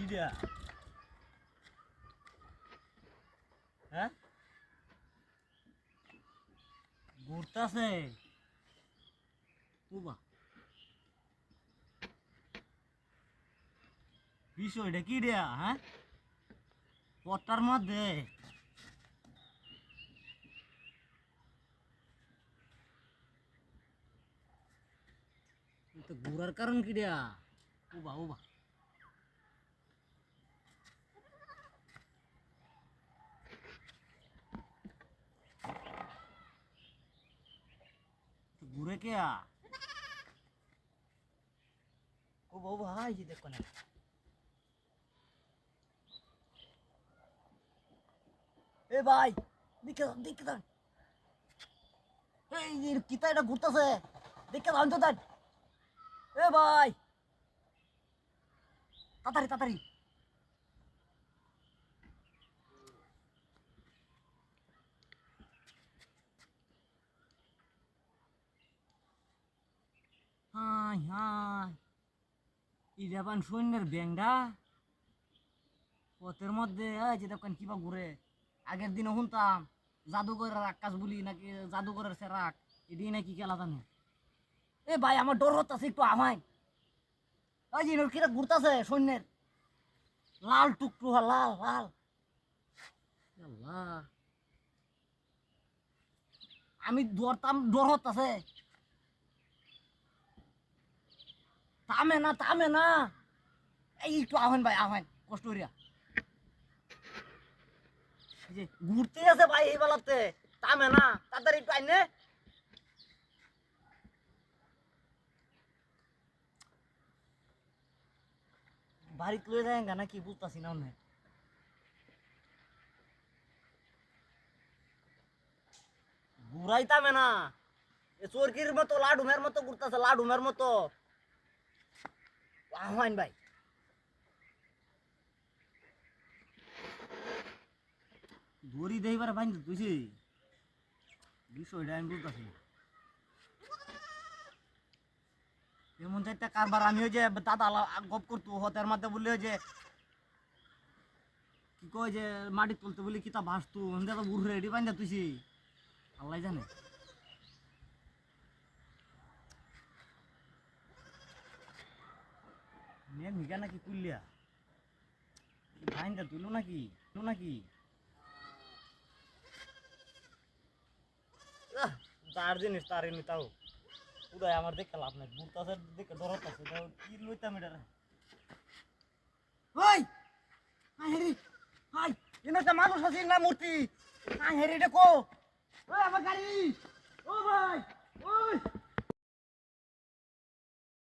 কিরা হ্যাঁ ঘুরতাছে ওবা বিষয়টা কি রে হ্যাঁ পথটার মধ্যে তো ঘুরার কারণ কি রে ওবা ওবা ঘুরে কে ওবা ওবা হাই যে দেখো না এ ভাই দেখে দাঁড় এই কিতা এটা ঘুরতেছে দেখে দাঁড়ান তো দাঁড় এ ভাই তাড়াতাড়ি তাড়াতাড়ি হাই হাই ইরাবান সৈন্যের ব্যাংডা পথের মধ্যে যে দেখেন কিবা ঘুরে আগের দিনও শুনতাম জাদুঘরের আকাশ বলি নাকি জাদুঘরের সেরাক এটি নাকি খেলা জানে এ ভাই আমার ডর হচ্ছে একটু আমায় ওই যে কিরা ঘুরতেছে সৈন্যের লাল টুকটু লাল লাল আল্লাহ আমি ধরতাম ডর হচ্ছে থামে না এই একটু আহ্বান ভাই আহ্বান কষ্ট করিয়া যে ঘুরতে আছে ভাই এই বেলাতে থামে না তাড়াতাড়ি একটু আইনে বাড়িতে লয়ে যায় না কি বুঝতেছি না অনেক ঘুরাইতামে না চোরকির মতো লাডুমের মতো ঘুরতেছে লাডুমের মতো আহ্বান ভাই দড়ি দেইবার বাইন্ধ তুইছি বিষয়টা আমি বুঝতেছি এমন চাইতে কারবার আমি ওই যে দাদা গপ করতো হতের মধ্যে বললে যে কি কয় যে মাটি তুলতে বলি কিতা ভাসতু দেখো ঘুরে রেডি বাইন্ধা তুইছি আল্লাহ জানে নিয়ে নিগা নাকি তুললিয়া বাইন্ধা তুলো নাকি তার জিনিস তার এমনি তাও উদয় আমার দেখে লাভ নাই বুড়তাছে দেখে ডরত আছে কি লইতাম এটা ওই হাই হেরি হাই এনে একটা মানুষ আছে না মূর্তি হাই হেরি এটা কো ওই আমার গাড়ি ও ভাই ওই